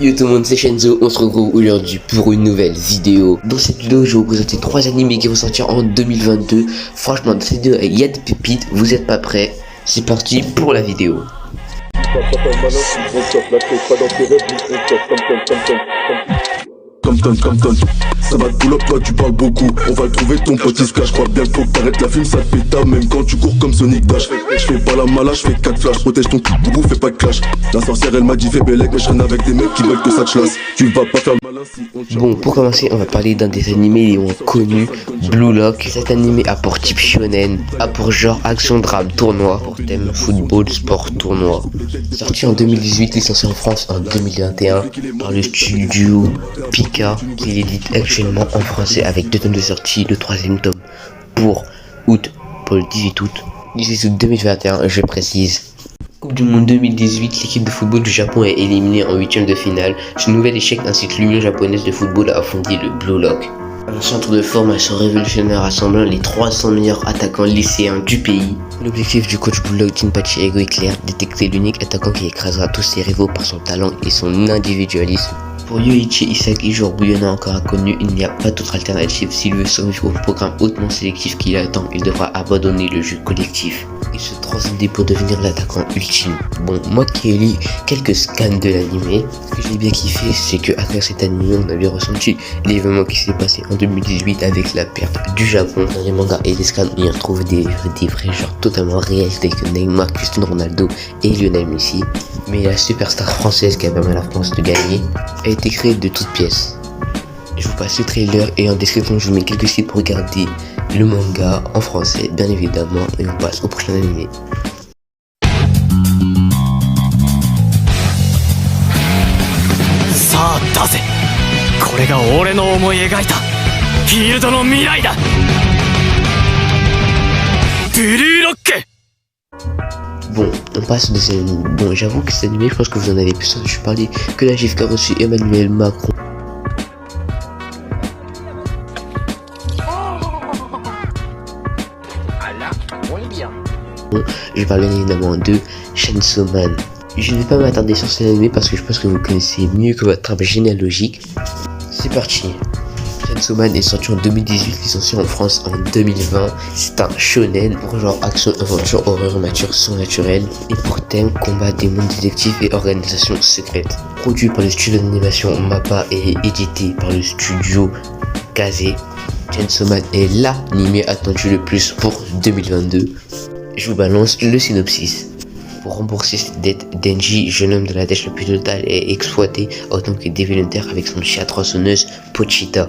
Yo tout le monde, c'est Shenzo, on se retrouve aujourd'hui pour une nouvelle vidéo. Dans cette vidéo, je vais vous présenter 3 animés qui vont sortir en 2022. Franchement, dans cette vidéo, il y a des pépites, vous êtes pas prêts. C'est parti pour la vidéo. Compton, ça va te pull up, toi tu parles beaucoup. On va le trouver ton petit cache. Crois bien qu'il faut que t'arrêtes la film, ça te péta. Même quand tu cours comme Sonic Dash. Je fais pas la mala, je fais 4 flashs. Protège ton petit boubou, fais pas de clash. La sorcière elle m'a dit fais bellec, mais je traîne avec des mecs qui veulent que ça te chasse. Tu vas pas faire le malin si on te... Bon, pour commencer, on va parler d'un des animés les moins connus, Blue Lock. Cet animé a pour type shonen, a pour genre action, drame, tournoi, pour thème football, sport, tournoi. Sorti en 2018, licencié en France en 2021 par le studio Pika, qui l'édite actuellement en français avec 2 tomes de sortie, le 3e tome pour le 18 août 2021, je précise. Coupe du Monde 2018, l'équipe de football du Japon est éliminée en 8e de finale. Ce nouvel échec incite l'Union japonaise de football à fonder le Blue Lock, un centre de formation révolutionnaire rassemblant les 300 meilleurs attaquants lycéens du pays. L'objectif du coach Blue Lock Jinpachi Ego est clair, détecter l'unique attaquant qui écrasera tous ses rivaux par son talent et son individualisme. Pour Yoichi Isagi, joueur bouillonnant encore inconnu, il n'y a pas d'autre alternative. S'il veut survivre au programme hautement sélectif qui l'attend, il devra abandonner le jeu collectif et se transcender pour devenir l'attaquant ultime. Bon, moi qui ai lu quelques scans de l'animé, ce que j'ai bien kiffé, c'est que à travers cet animé, on a bien ressenti l'événement qui s'est passé en 2018 avec la perte du Japon. Dans les mangas et les scans, on y retrouve des vrais genres totalement réels tels que Neymar, Cristiano Ronaldo et Lionel Messi. Mais la superstar française qui a permis à la France de gagner a été créée de toutes pièces. Je vous passe le trailer et en description je vous mets quelques sites pour regarder le manga en français bien évidemment, et on passe au prochain animé. Bon, on passe au deuxième. Bon, j'avoue que cet animé, je pense que vous en avez plus entendu parler que la gifle qu'a reçu Emmanuel Macron. Bon, je parle bien évidemment de Chainsaw Man. Je ne vais pas m'attarder sur cet animé parce que je pense que vous connaissez mieux que votre arbre généalogique. C'est parti. Chainsaw Man est sorti en 2018, licencié en France en 2020. C'est un shonen pour genre action, aventure, horreur, mature, surnaturel et pour thème combat, démons, détectives et organisations secrètes. Produit par le studio d'animation MAPPA et édité par le studio Kaze, Chainsaw Man est l'animé attendu le plus pour 2022. Je vous balance le synopsis. Pour rembourser ses dettes, Denji, jeune homme de la dèche la plus totale, est exploité autant que des volontaires avec son chien tronçonneuse Pochita.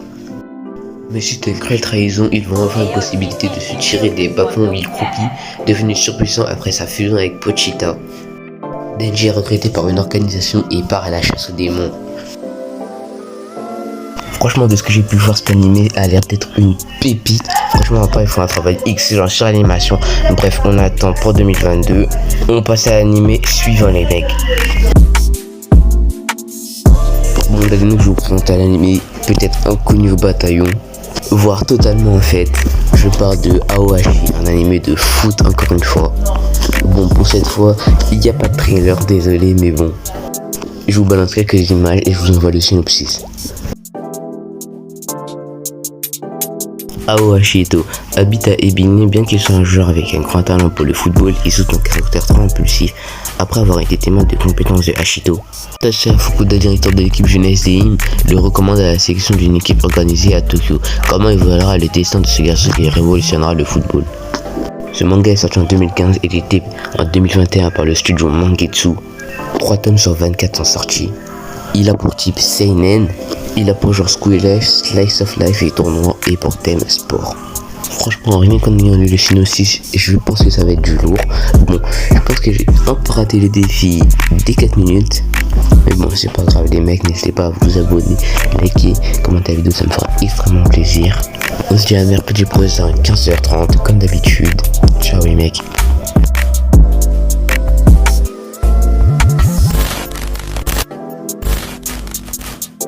Mais suite à une cruelle trahison, ils vont avoir une possibilité de se tirer des bas-fonds où il croupit, devenu surpuissant après sa fusion avec Pochita. Denji est recruté par une organisation et part à la chasse aux démons. Franchement, de ce que j'ai pu voir, cet animé a l'air d'être une pépite. Franchement, après, ils font un travail excellent sur l'animation. Bref, on attend pour 2022. On passe à l'animé suivant les mecs. Bon, là, je vous présente à l'animé peut-être inconnu au bataillon, voire totalement en fait. Je parle de Aoashi, un animé de foot encore une fois. Bon, pour cette fois, il n'y a pas de trailer, désolé, mais bon. Je vous balance quelques images et je vous envoie le synopsis. Aohashi Ito habite à Ebine. Bien qu'il soit un joueur avec un grand talent pour le football, il souffre d'un caractère très impulsif après avoir été témoin des compétences de Hashito. Tatsura Fukuda, directeur de l'équipe jeunesse des IM, le recommande à la sélection d'une équipe organisée à Tokyo. Comment évoluera le destin de ce garçon qui révolutionnera le football. Ce manga est sorti en 2015 et édité en 2021 par le studio Mangetsu. 3 tomes sur 24 sont sortis. Il a pour type seinen, il a pour genre school life, slice of life et tournoi, et pour thème sport. Franchement, rien qu'en ayant lu le synopsis, je pense que ça va être du lourd. Bon, je pense que j'ai un peu raté le défi des 4 minutes. Mais bon, c'est pas grave les mecs, n'hésitez pas à vous abonner, liker, commenter la vidéo, ça me fera extrêmement plaisir. On se dit à mercredi prochain, 15h30, comme d'habitude. Ciao les mecs.